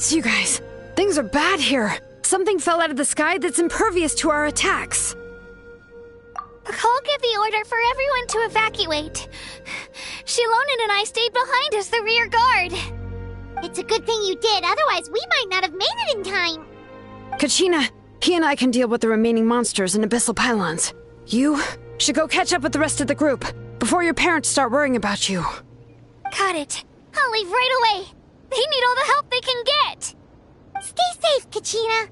It's you guys. Things are bad here. Something fell out of the sky that's impervious to our attacks. I'll give the order for everyone to evacuate. Shilonen and I stayed behind as the rear guard. It's a good thing you did, otherwise we might not have made it in time. Kachina, he and I can deal with the remaining monsters and abyssal pylons. You should go catch up with the rest of the group before your parents start worrying about you. Got it. I'll leave right away. They need all the help they can get. Stay safe, Kachina.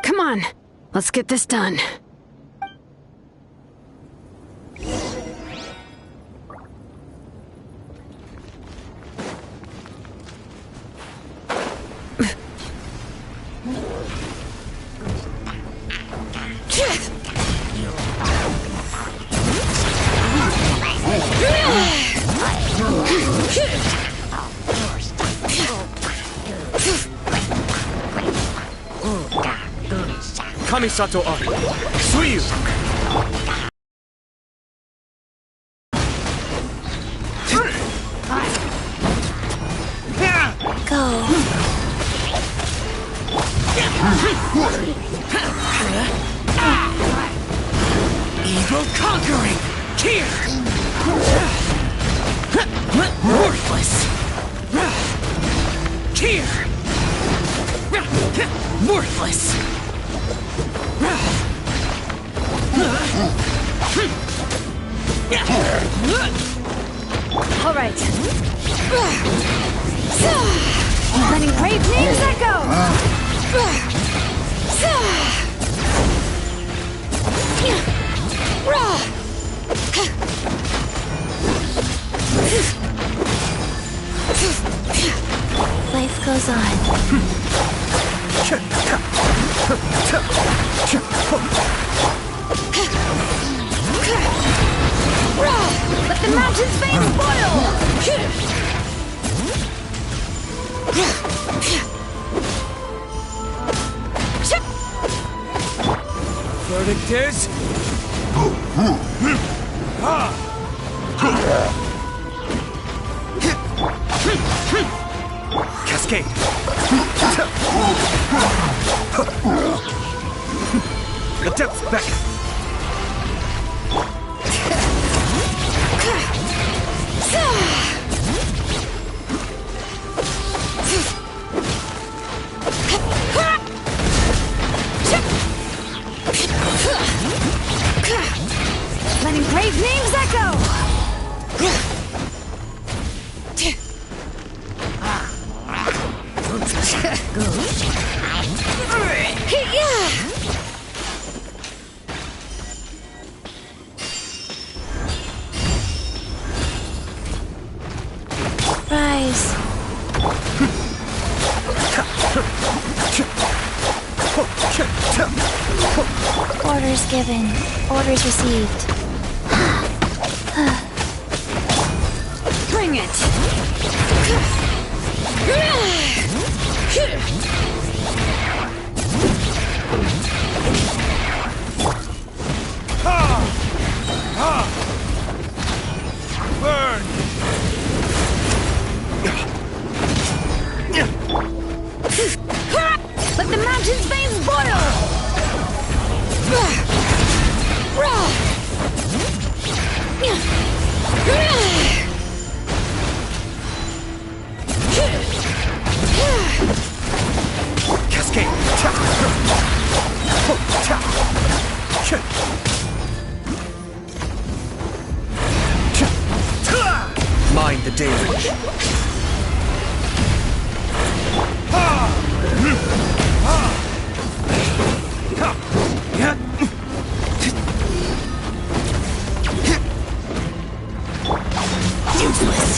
Come on, let's get this done. Kamisato Ari, Suiyu! Go. Evil conquering! Here! Worthless! Here! Worthless! All right. Letting brave names echo! Life goes on. Let the mountain's veins boil! Verdict is... Cascade! The depths beckon! Letting brave names echo! Rise. Orders given. Orders received. Bring it! Burn! Let the mountain's veins boil! Cascade! Mind the deluge. Useless!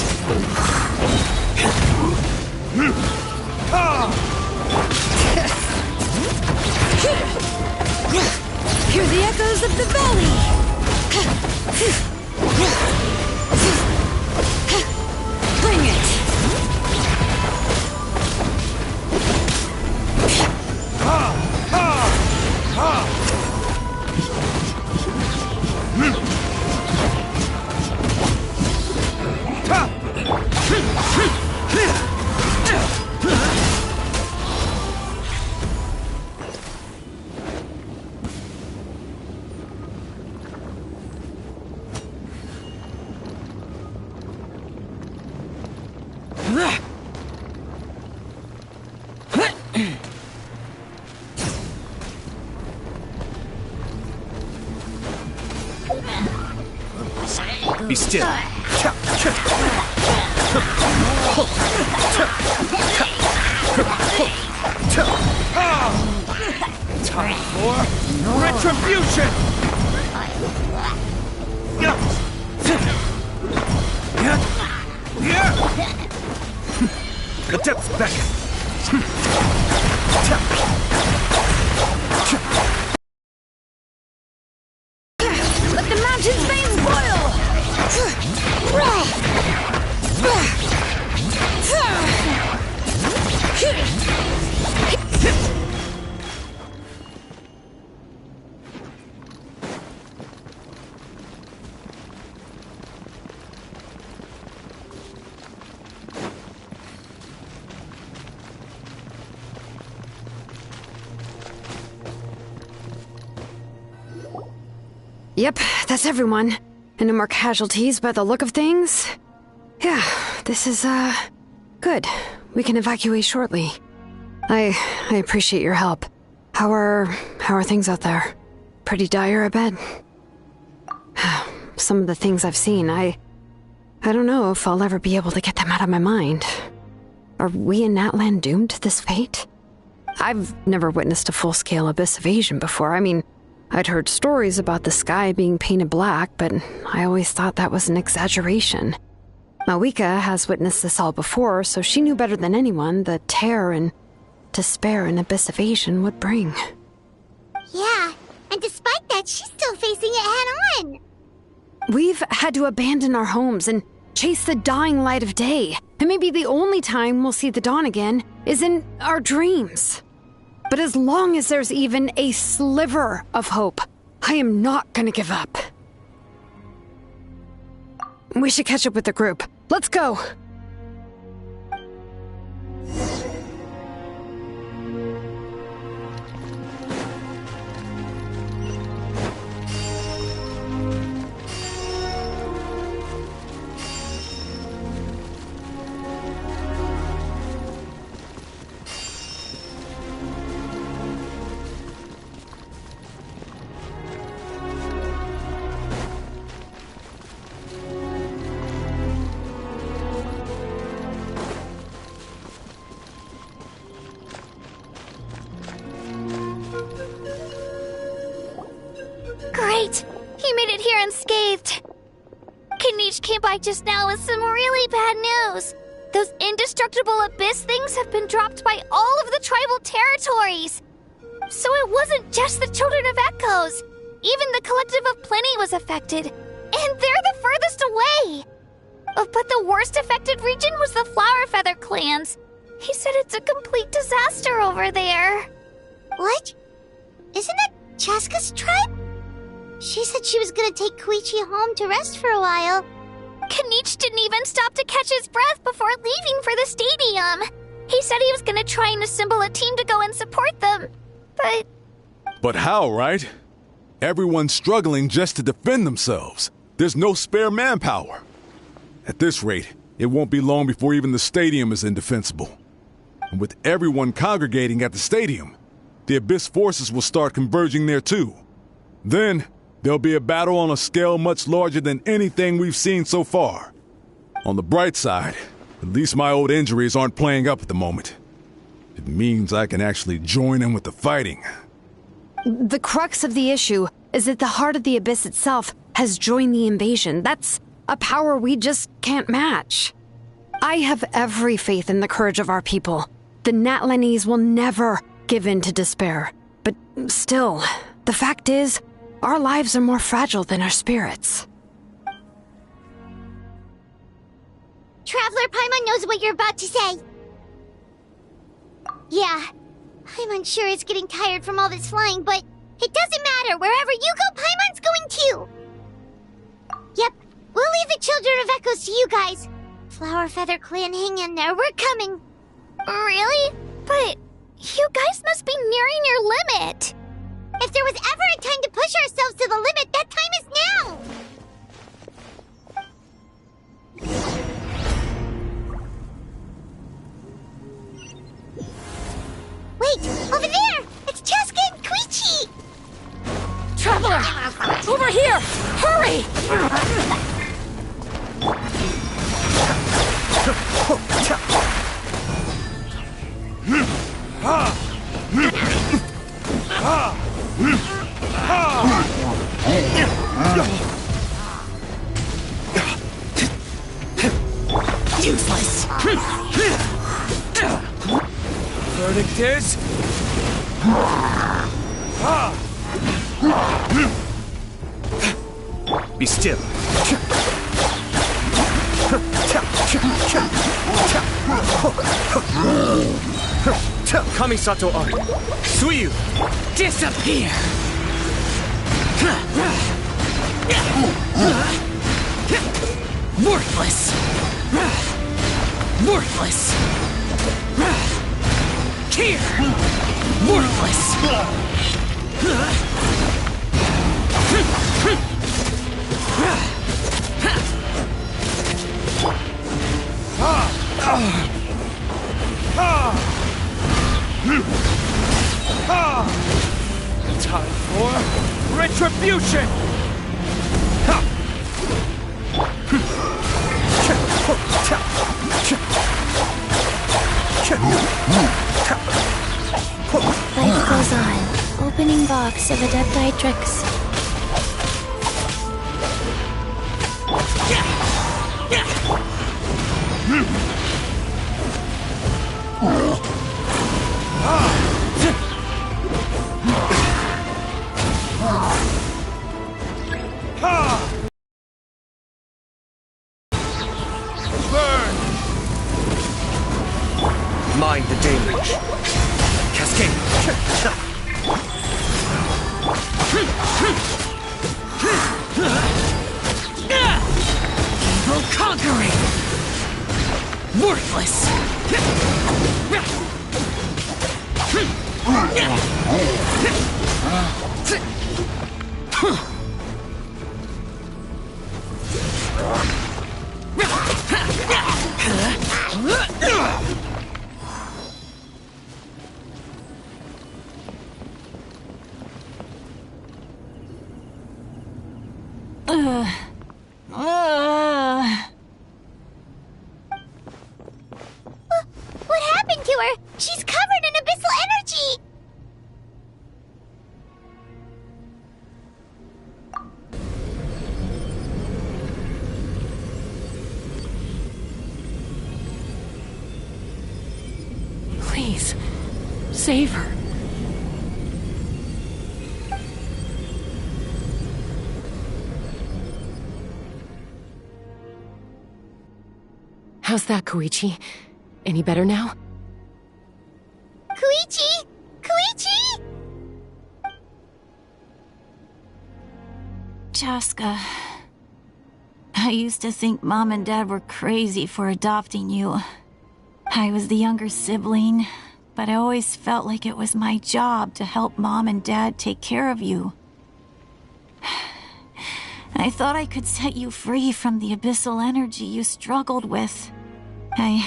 Hear the echoes of the valley! Bring it! Be still. Time for retribution! The depths beckon. Let the mountain's veins boil! Yep, that's everyone. And no more casualties by the look of things. Yeah, this is, good. We can evacuate shortly. I appreciate your help. How are things out there? Pretty dire, I bet. Some of the things I've seen, I don't know if I'll ever be able to get them out of my mind. Are we in Natlan doomed to this fate? I've never witnessed a full-scale abyss invasion before. I mean, I'd heard stories about the sky being painted black, but I always thought that was an exaggeration. Mawika has witnessed this all before, so she knew better than anyone the terror and despair an abyss invasion would bring. Yeah, and despite that, she's still facing it head-on. We've had to abandon our homes and chase the dying light of day, and maybe the only time we'll see the dawn again is in our dreams. But as long as there's even a sliver of hope, I am not gonna give up. We should catch up with the group. Let's go! Great! He made it here unscathed. Kanish came by just now with some really bad news. Those indestructible abyss things have been dropped by all of the tribal territories. So it wasn't just the Children of Echoes. Even the Collective of Plenty was affected. And they're the furthest away. But the worst affected region was the Flower Feather clans. He said it's a complete disaster over there. What? Isn't that Chaska's tribe? She said she was gonna take Koichi home to rest for a while. Kanish didn't even stop to catch his breath before leaving for the stadium. He said he was gonna try and assemble a team to go and support them. But how, right? Everyone's struggling just to defend themselves. There's no spare manpower. At this rate, it won't be long before even the stadium is indefensible. And with everyone congregating at the stadium, the Abyss forces will start converging there too. Then, there'll be a battle on a scale much larger than anything we've seen so far. On the bright side, at least my old injuries aren't playing up at the moment. It means I can actually join in with the fighting. The crux of the issue is that the heart of the Abyss itself has joined the invasion. That's a power we just can't match. I have every faith in the courage of our people. The Natlanese will never give in to despair. But still, the fact is, our lives are more fragile than our spirits. Traveler Paimon knows what you're about to say. Yeah, I'm unsure it's getting tired from all this flying, but it doesn't matter. Wherever you go, Paimon's going too. Yep, we'll leave the Children of Echoes to you guys. Flower Feather Clan, hang in there. We're coming. Really? But you guys must be nearing your limit. If there was ever a time to push ourselves to the limit, that time is now! Wait! Over there! It's Cheska and Koichi! Traveler! Over here! Hurry! verdict is... Be still. Kamisato Art. Suiyu. Disappear! Worthless! Worthless! Here! Worthless! Time for retribution! Life goes on. Opening box of Adeptitrix. Burn! Mind the deluge. Cascade. Evil conquering. Worthless. What happened to her? She's covered in abyssal energy! Please, save her. How's that, Koichi? Any better now? Koichi! Koichi! Chaska, I used to think Mom and Dad were crazy for adopting you. I was the younger sibling, but I always felt like it was my job to help Mom and Dad take care of you. I thought I could set you free from the abyssal energy you struggled with. I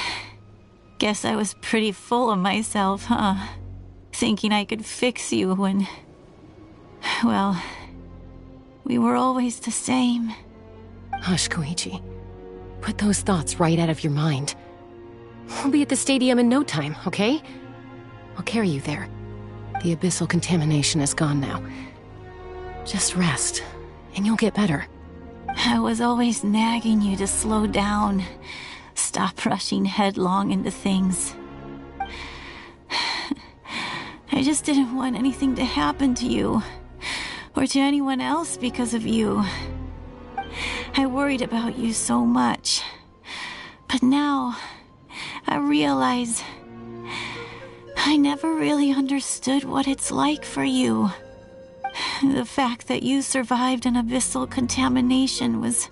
guess I was pretty full of myself, huh? Thinking I could fix you when... well, we were always the same. Hush, Koichi. Put those thoughts right out of your mind. We'll be at the stadium in no time, okay? I'll carry you there. The abyssal contamination is gone now. Just rest, and you'll get better. I was always nagging you to slow down. Stop rushing headlong into things. I just didn't want anything to happen to you, or to anyone else because of you. I worried about you so much. But now, I realize I never really understood what it's like for you. The fact that you survived an abyssal contamination was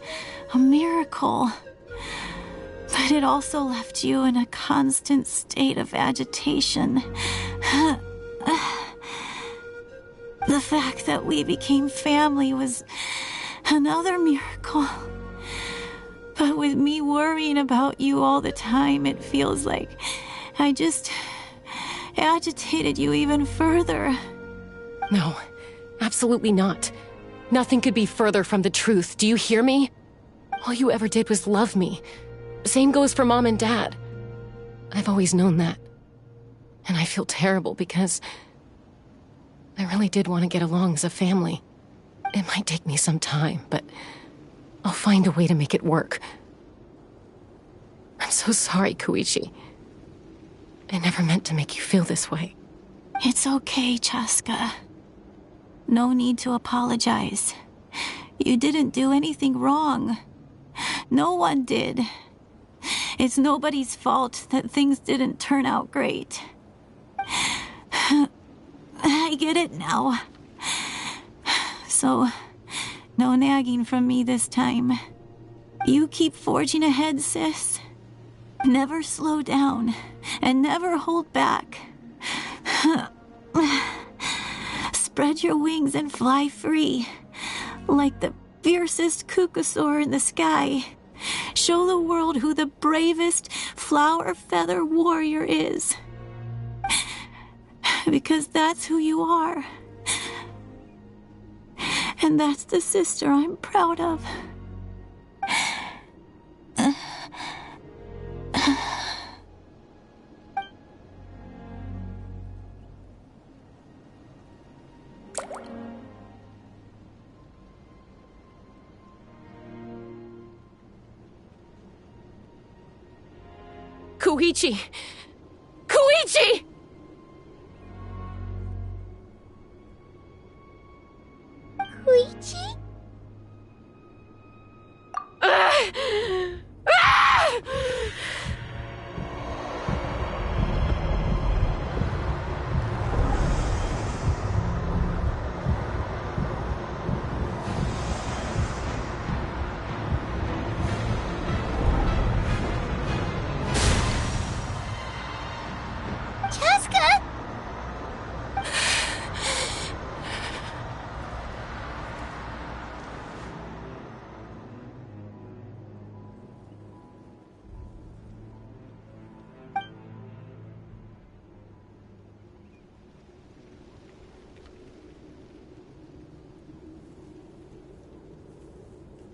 a miracle. But it also left you in a constant state of agitation. The fact that we became family was another miracle. But with me worrying about you all the time, it feels like I just agitated you even further. No, absolutely not. Nothing could be further from the truth. Do you hear me? All you ever did was love me. Same goes for Mom and Dad. I've always known that. And I feel terrible because I really did want to get along as a family. It might take me some time, but I'll find a way to make it work. I'm so sorry, Koichi. I never meant to make you feel this way. It's okay, Chaska. No need to apologize. You didn't do anything wrong. No one did. It's nobody's fault that things didn't turn out great. I get it now. So, no nagging from me this time. You keep forging ahead, sis. Never slow down, and never hold back. Spread your wings and fly free, like the fiercest kukasaur in the sky. Show the world who the bravest flower feather warrior is. Because that's who you are. And that's the sister I'm proud of. Koichi! Koichi! Koichi? Chaska?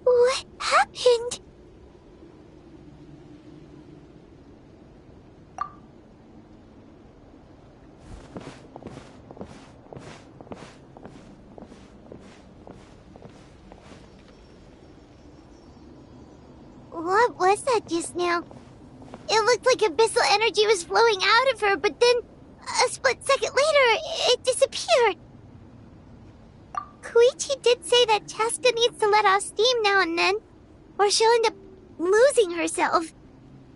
What happened? What was that just now? It looked like abyssal energy was flowing out of her, but then a split second later, it disappeared. Koichi did say that Chaska needs to let off steam now and then, or she'll end up losing herself.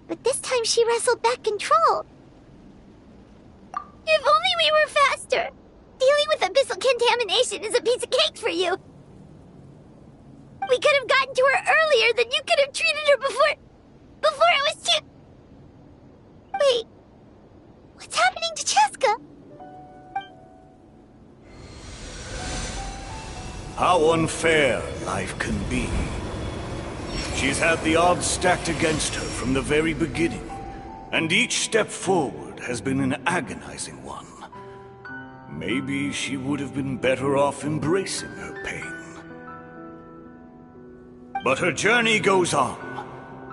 But this time she wrestled back control. If only we were faster! Dealing with abyssal contamination is a piece of cake for you. We could have gotten to her earlier, then you could have treated her before it was too... Wait, what's happening to Chaska? How unfair life can be. She's had the odds stacked against her from the very beginning, and each step forward has been an agonizing one. Maybe she would have been better off embracing her pain. But her journey goes on,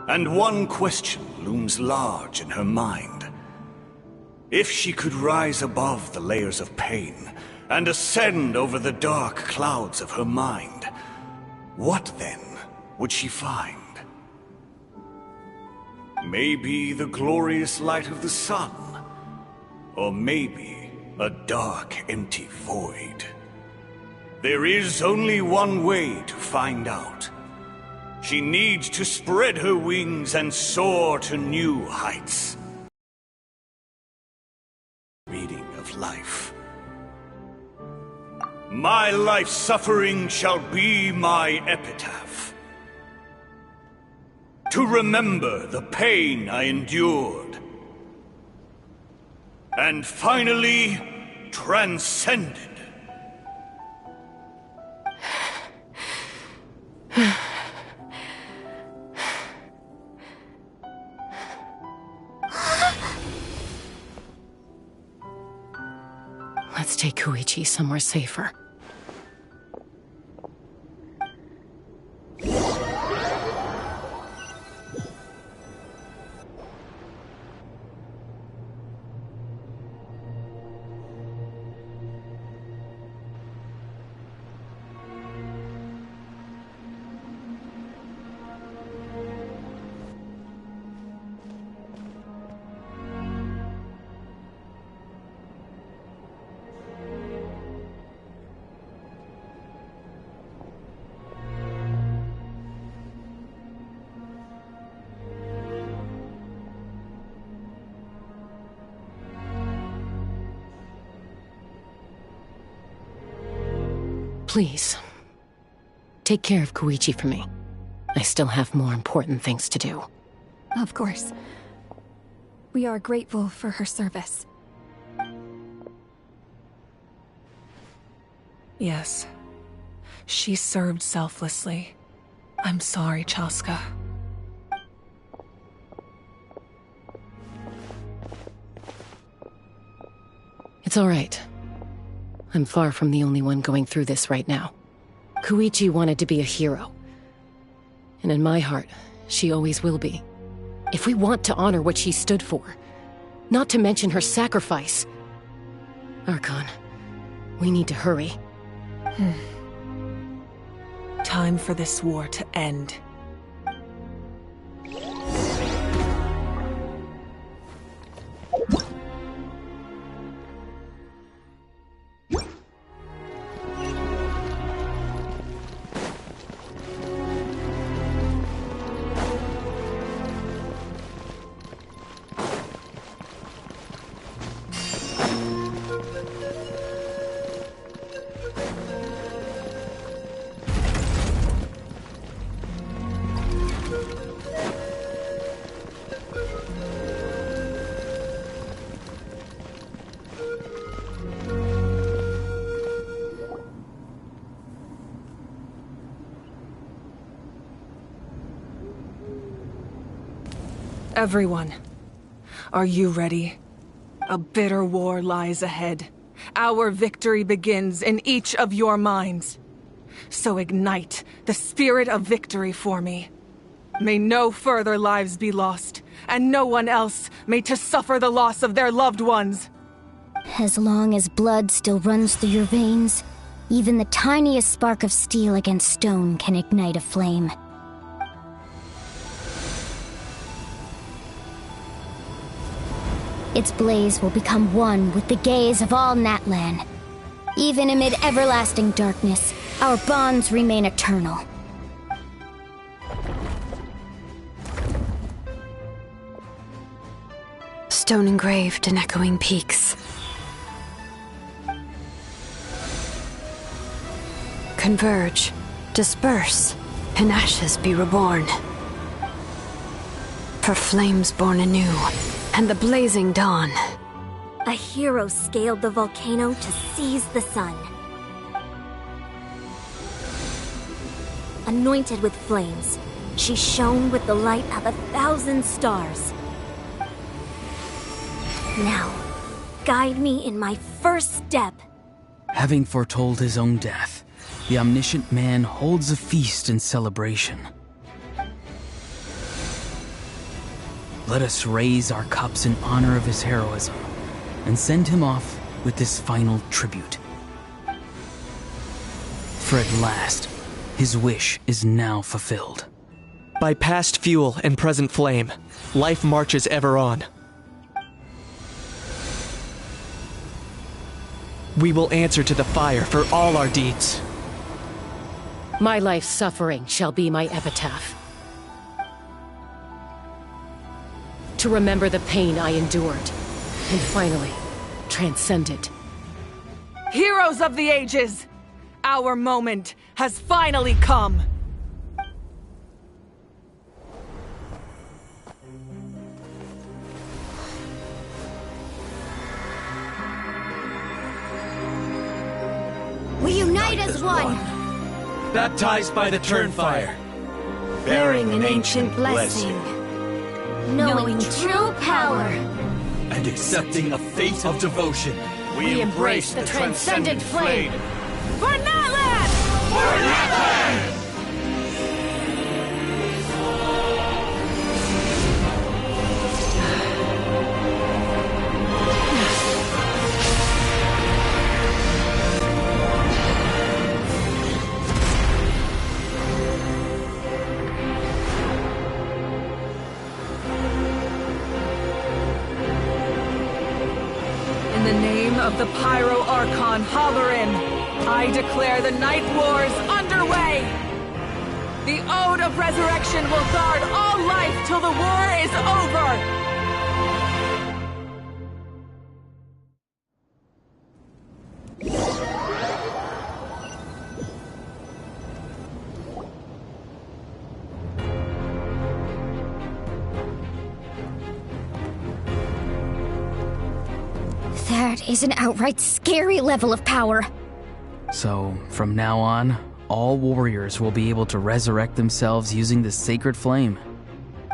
and one question looms large in her mind. If she could rise above the layers of pain and ascend over the dark clouds of her mind, what then would she find? Maybe the glorious light of the sun, or maybe a dark, empty void. There is only one way to find out. She needs to spread her wings and soar to new heights. Reading of life. My life's suffering shall be my epitaph. To remember the pain I endured. And finally, transcended. Let's take Koichi somewhere safer. Please, take care of Koichi for me. I still have more important things to do. Of course. We are grateful for her service. Yes. She served selflessly. I'm sorry, Chaska. It's all right. I'm far from the only one going through this right now. Koichi wanted to be a hero. And in my heart, she always will be. If we want to honor what she stood for, not to mention her sacrifice. Archon, we need to hurry. Time for this war to end. Everyone, are you ready? A bitter war lies ahead. Our victory begins in each of your minds. So ignite the spirit of victory for me. May no further lives be lost, and no one else may to suffer the loss of their loved ones. As long as blood still runs through your veins, even the tiniest spark of steel against stone can ignite a flame. Its blaze will become one with the gaze of all Natlan. Even amid everlasting darkness, our bonds remain eternal. Stone engraved in echoing peaks. Converge, disperse, in ashes be reborn. For flames born anew, and the blazing dawn. A hero scaled the volcano to seize the sun. Anointed with flames, she shone with the light of 1,000 stars. Now, guide me in my first step. Having foretold his own death, the omniscient man holds a feast in celebration. Let us raise our cups in honor of his heroism, and send him off with this final tribute. For at last, his wish is now fulfilled. By past fuel and present flame, life marches ever on. We will answer to the fire for all our deeds. My life's suffering shall be my epitaph. To remember the pain I endured, and finally, transcend it. Heroes of the ages! Our moment has finally come! We unite as one! Baptized by the Turnfire, Bearing an ancient blessing. Knowing true power. and accepting a fate of devotion, we embrace the transcendent flame. For Natlan! For Natlan! In the name of the Pyro Archon Halloran, I declare the Night Wars underway! The Ode of Resurrection will guard all life till the war is over! That is an outright scary level of power. So, from now on, all warriors will be able to resurrect themselves using this sacred flame.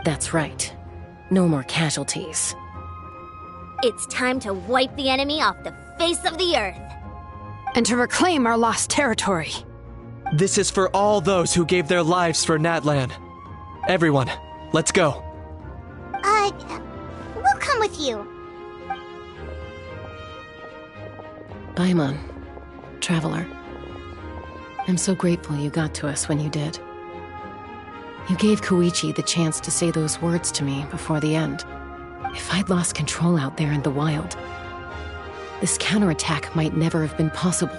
That's right. No more casualties. It's time to wipe the enemy off the face of the earth. And to reclaim our lost territory. This is for all those who gave their lives for Natlan. Everyone, let's go. We'll come with you. Paimon, Traveler. I'm so grateful you got to us when you did. You gave Koichi the chance to say those words to me before the end. If I'd lost control out there in the wild, this counterattack might never have been possible.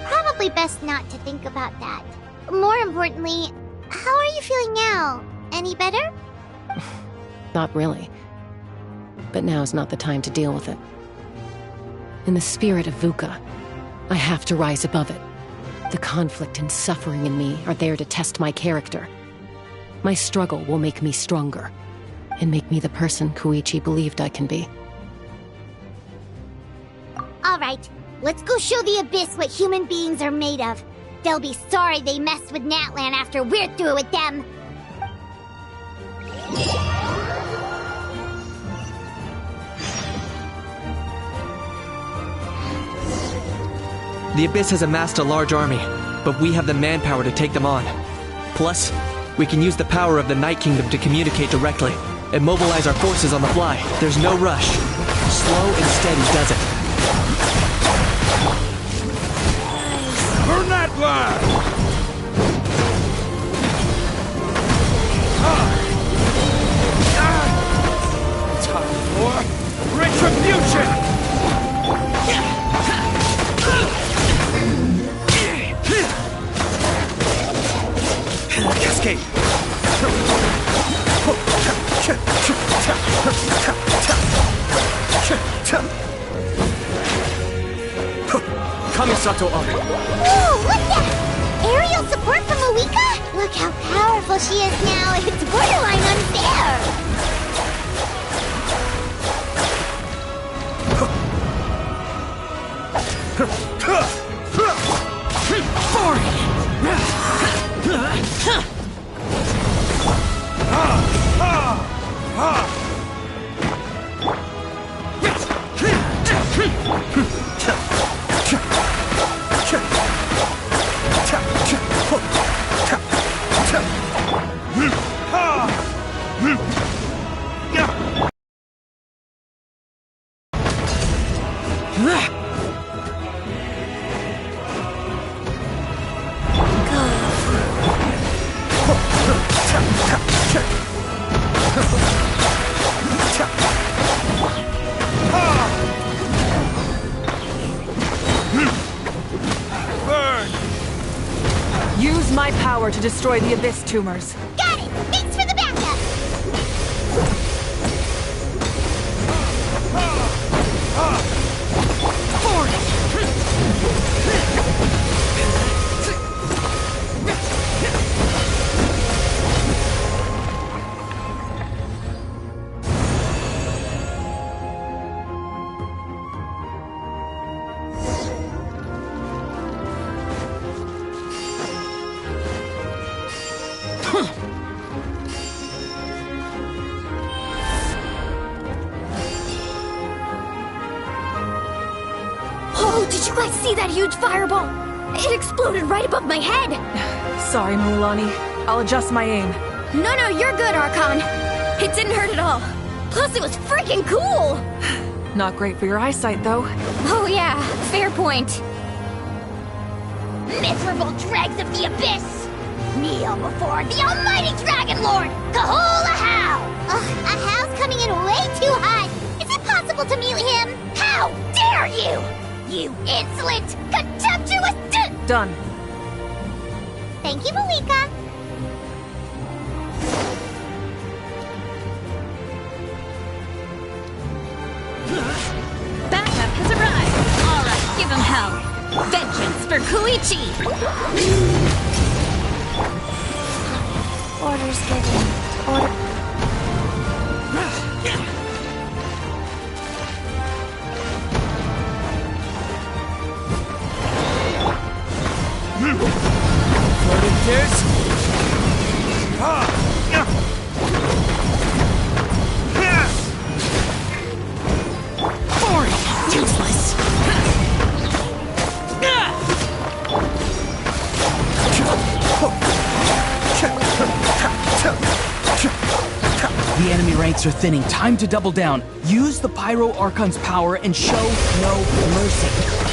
Probably best not to think about that. More importantly, how are you feeling now? Any better? Not really. But now's not the time to deal with it. In the spirit of VUCA, I have to rise above it. The conflict and suffering in me are there to test my character. My struggle will make me stronger, and make me the person Koichi believed I can be. Alright, let's go show the Abyss what human beings are made of. They'll be sorry they messed with Natlan after we're through with them. The Abyss has amassed a large army, but we have the manpower to take them on. Plus, we can use the power of the Night Kingdom to communicate directly and mobilize our forces on the fly. There's no rush. Slow and steady does it. Burn that blast! Time for retribution! Cascade! Kamisato up! Whoa, look that! Aerial support from Moika? Look how powerful she is now. It's borderline unfair! Use my power to destroy the Abyss tumors. Got it! Thanks for the backup! Oh, did you guys see that huge fireball? It exploded right above my head! Sorry, Mulan. I'll adjust my aim. No, you're good, Archon. It didn't hurt at all. Plus, it was freaking cool! Not great for your eyesight, though. Oh yeah, fair point. Miserable dregs of the Abyss! Kneel before the almighty Dragon Lord, Kahula Hao! A Hao's coming in way too hot! Is it possible to meet him? How dare you! You insolent, contemptuous Done. Thank you, Malika. Backup has arrived. All right, give him hell. Vengeance for Koichi. Orders given. Order. Cheers! Boring! Useless! The enemy ranks are thinning. Time to double down. Use the Pyro Archon's power and show no mercy.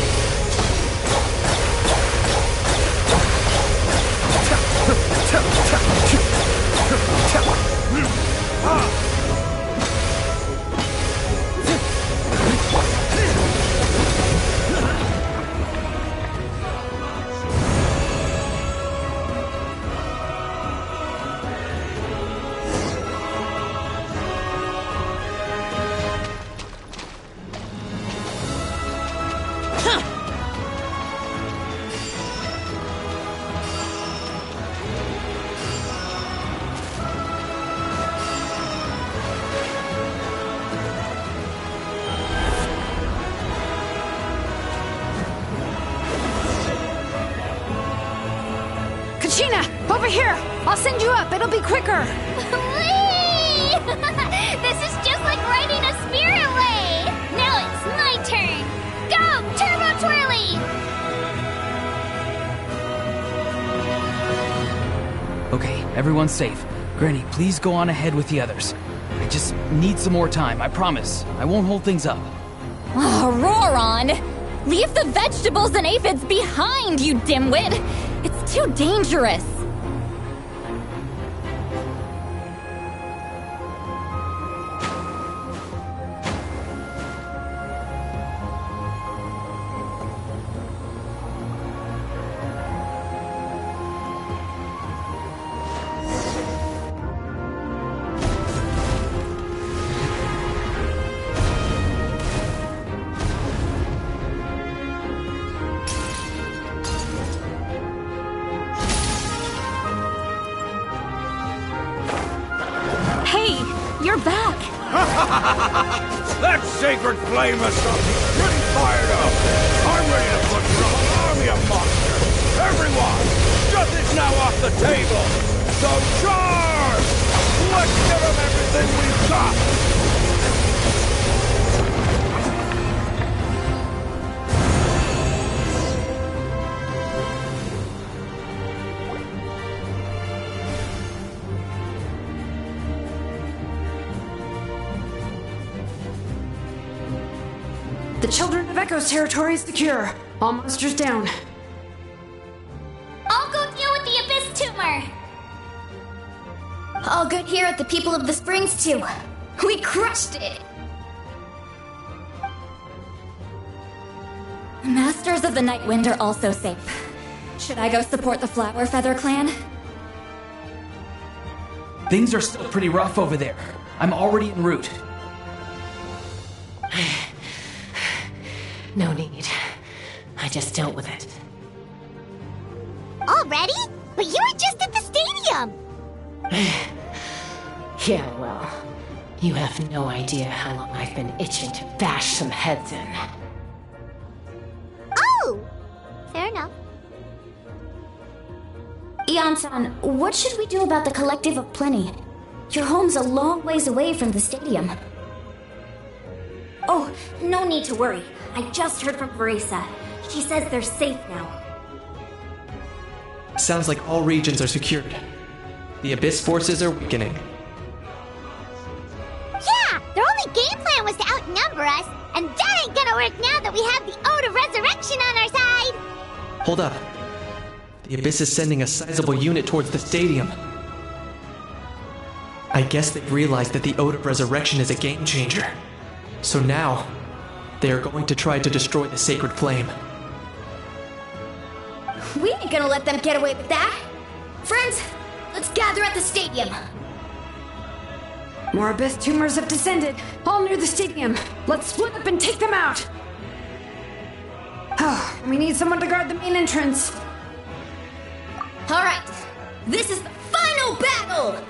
Kachina, over here! I'll send you up, it'll be quicker! Whee! This is just like riding a spirit way! Now it's my turn! Go, Turbo Twirly! Okay, everyone's safe. Granny, please go on ahead with the others. I just need some more time, I promise. I won't hold things up. Oh, Roron! Leave the vegetables and aphids behind, you dimwit! It's too dangerous! You're back! That sacred flame has got me pretty fired up! I'm ready to put through an army of monsters! Everyone! Justice now off the table! So charge! Let's give them everything we've got! The Children of Echo's territory is secure. All monsters down. I'll go deal with the Abyss Tumor! All good here at the People of the Springs, too. We crushed it! Masters of the Night Wind are also safe. Should I go support the Flower Feather clan? Things are still pretty rough over there. I'm already en route. No need. I just dealt with it. Already? But you were just at the stadium! Yeah, well, you have no idea how long I've been itching to bash some heads in. Oh! Fair enough. Ian-san, what should we do about the Collective of Plenty? Your home's a long ways away from the stadium. Oh, no need to worry. I just heard from Verisa. She says they're safe now. Sounds like all regions are secured. The Abyss forces are weakening. Yeah! Their only game plan was to outnumber us, and that ain't gonna work now that we have the Ode of Resurrection on our side! Hold up. The Abyss is sending a sizable unit towards the stadium. I guess they've realized that the Ode of Resurrection is a game changer. So now, they are going to try to destroy the sacred flame. We ain't gonna let them get away with that! Friends, let's gather at the stadium! More Abyss tumors have descended, all near the stadium. Let's split up and take them out! Oh, we need someone to guard the main entrance. Alright, this is the final battle!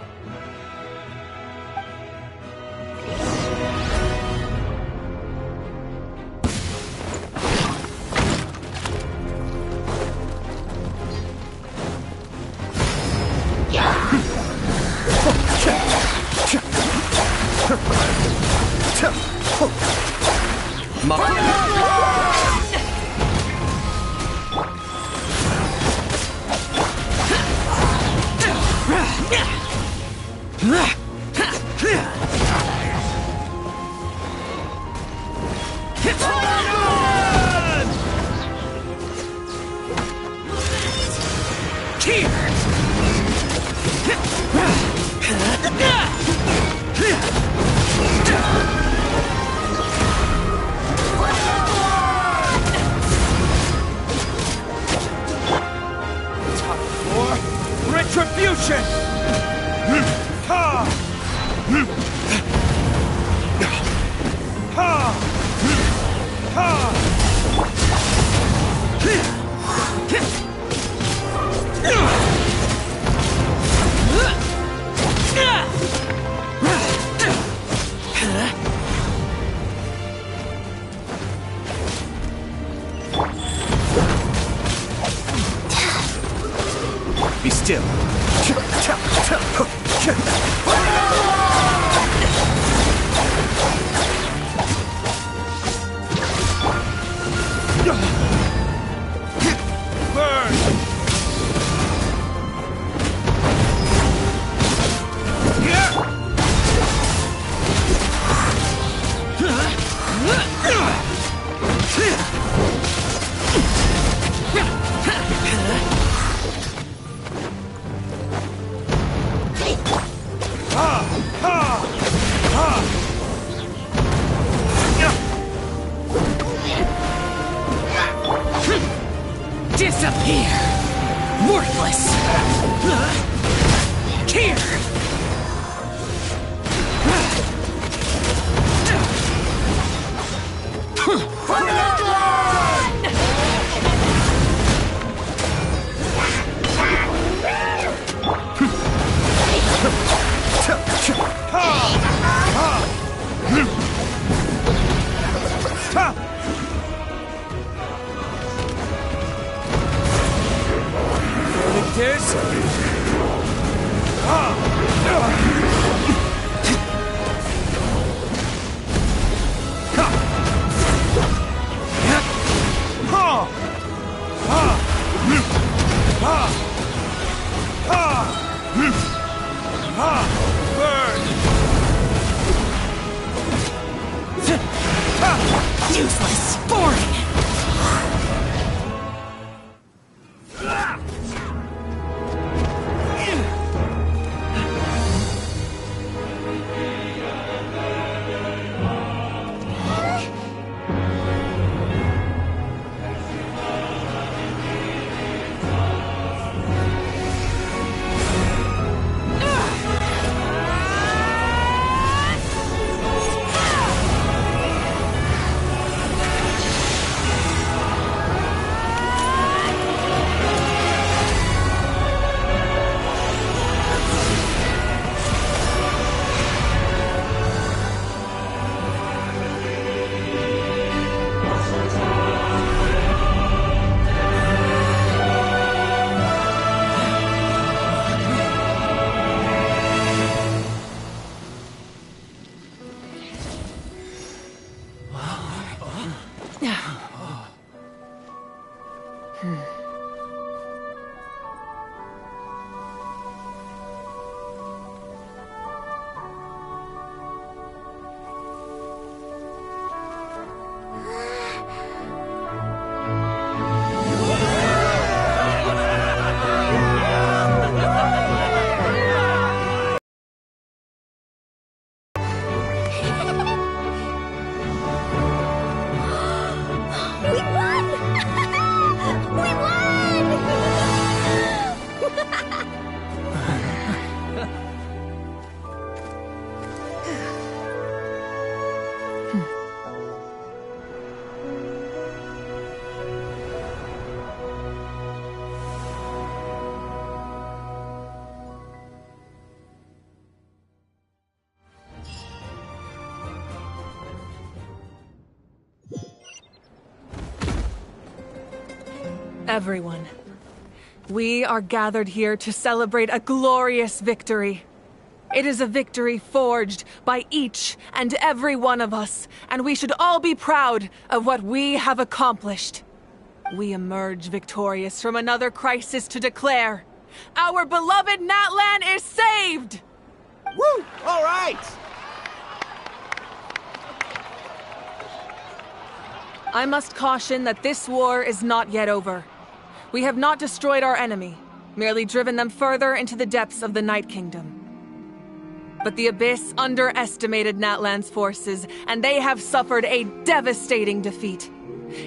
Retribution! Ha! Ha! Be still. Disappear! Worthless! Here! Useless! Boring! Everyone, we are gathered here to celebrate a glorious victory. It is a victory forged by each and every one of us, and we should all be proud of what we have accomplished. We emerge victorious from another crisis to declare, our beloved Natlan is saved! Woo! All right! I must caution that this war is not yet over. We have not destroyed our enemy, merely driven them further into the depths of the Night Kingdom. But the Abyss underestimated Natlan's forces, and they have suffered a devastating defeat.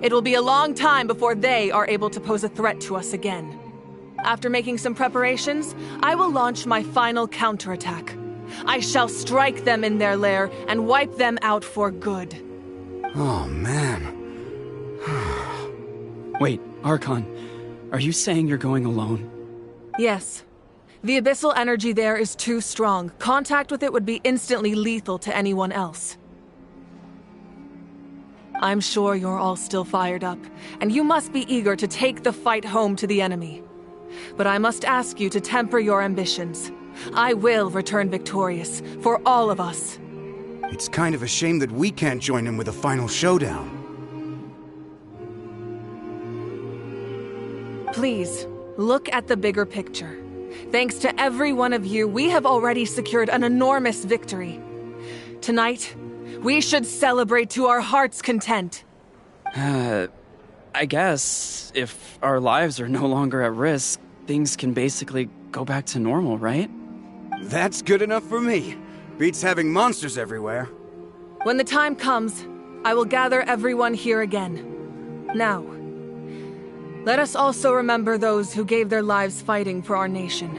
It will be a long time before they are able to pose a threat to us again. After making some preparations, I will launch my final counterattack. I shall strike them in their lair and wipe them out for good. Oh, man. Wait, Archon, are you saying you're going alone? Yes. The abyssal energy there is too strong. Contact with it would be instantly lethal to anyone else. I'm sure you're all still fired up, and you must be eager to take the fight home to the enemy. But I must ask you to temper your ambitions. I will return victorious, for all of us. It's kind of a shame that we can't join in with a final showdown. Please, look at the bigger picture. Thanks to every one of you, we have already secured an enormous victory. Tonight, we should celebrate to our heart's content. I guess if our lives are no longer at risk, things can basically go back to normal, right? That's good enough for me. Beats having monsters everywhere. When the time comes, I will gather everyone here again. Now, let us also remember those who gave their lives fighting for our nation.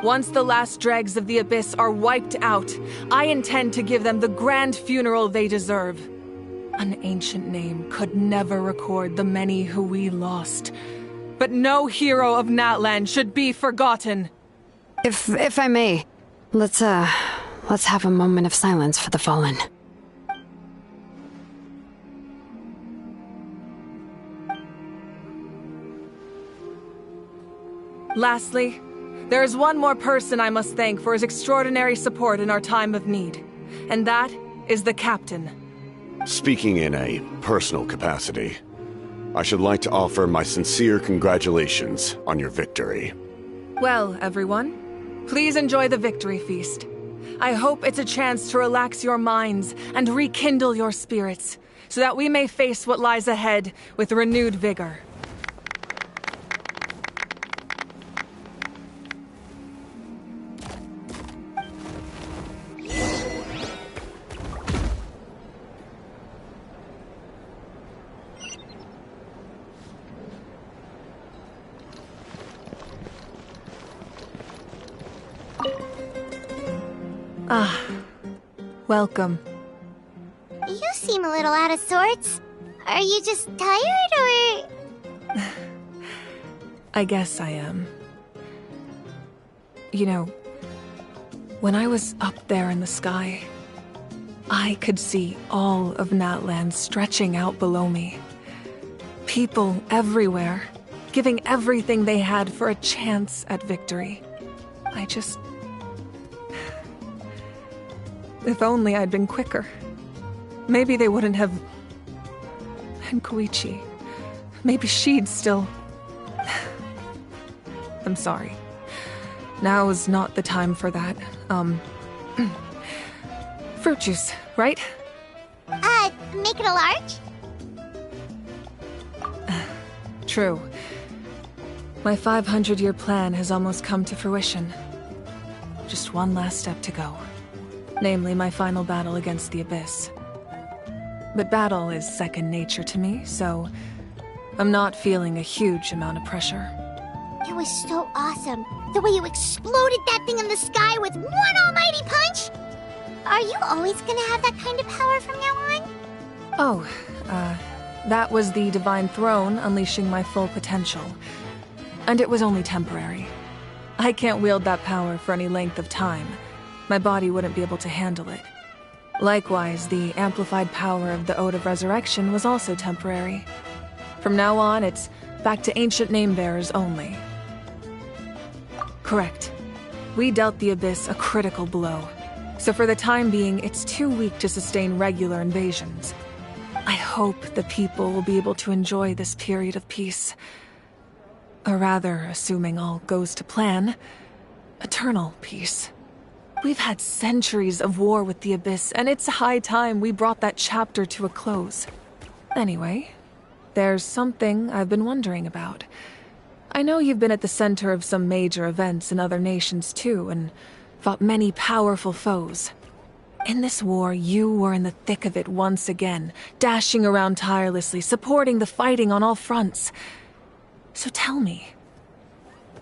Once the last dregs of the Abyss are wiped out, I intend to give them the grand funeral they deserve. An ancient name could never record the many who we lost. But no hero of Natlan should be forgotten. If I may, let's have a moment of silence for the fallen. Lastly, there is one more person I must thank for his extraordinary support in our time of need, and that is the Captain. Speaking in a personal capacity, I should like to offer my sincere congratulations on your victory. Well, everyone, please enjoy the victory feast. I hope it's a chance to relax your minds and rekindle your spirits, so that we may face what lies ahead with renewed vigor. Ah, welcome. You seem a little out of sorts. Are you just tired, or...? I guess I am. You know, when I was up there in the sky, I could see all of Natlan stretching out below me. People everywhere, giving everything they had for a chance at victory. If only I'd been quicker. Maybe they wouldn't have... And Koichi. Maybe she'd still... I'm sorry. Now is not the time for that. Fruit juice, right? Make it a large? True. My 500-year plan has almost come to fruition. Just one last step to go. Namely, my final battle against the Abyss. But battle is second nature to me, so I'm not feeling a huge amount of pressure. It was so awesome. The way you exploded that thing in the sky with one almighty punch! Are you always gonna have that kind of power from now on? Oh, that was the Divine Throne unleashing my full potential. And it was only temporary. I can't wield that power for any length of time. My body wouldn't be able to handle it. Likewise, the amplified power of the Ode of Resurrection was also temporary. From now on, it's back to ancient name-bearers only. Correct. We dealt the Abyss a critical blow, so for the time being, it's too weak to sustain regular invasions. I hope the people will be able to enjoy this period of peace. Or rather, assuming all goes to plan, eternal peace. We've had centuries of war with the Abyss, and it's high time we brought that chapter to a close. Anyway, there's something I've been wondering about. I know you've been at the center of some major events in other nations too, and fought many powerful foes. In this war, you were in the thick of it once again, dashing around tirelessly, supporting the fighting on all fronts. So tell me,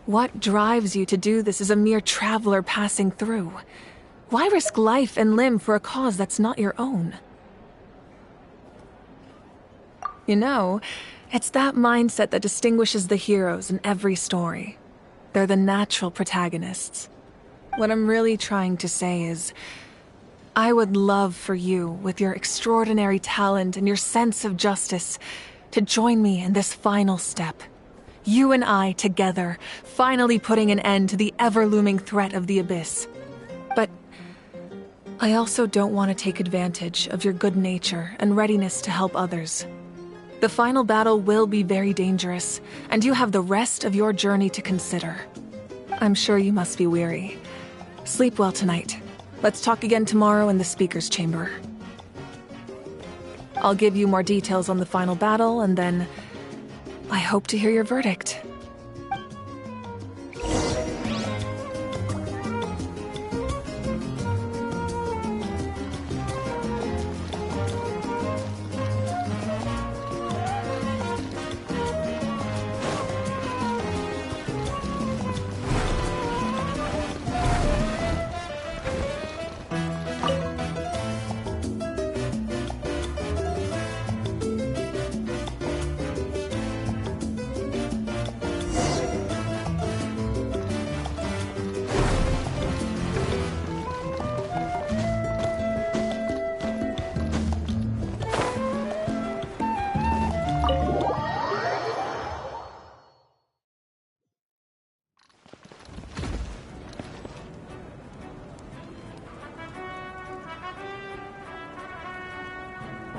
what drives you to do this as a mere traveler passing through? Why risk life and limb for a cause that's not your own? You know, it's that mindset that distinguishes the heroes in every story. They're the natural protagonists. What I'm really trying to say is, I would love for you, with your extraordinary talent and your sense of justice, to join me in this final step. You and I together, finally putting an end to the ever-looming threat of the Abyss. But I also don't want to take advantage of your good nature and readiness to help others. The final battle will be very dangerous, and you have the rest of your journey to consider. I'm sure you must be weary. Sleep well tonight. Let's talk again tomorrow in the speaker's chamber. I'll give you more details on the final battle, and then I hope to hear your verdict.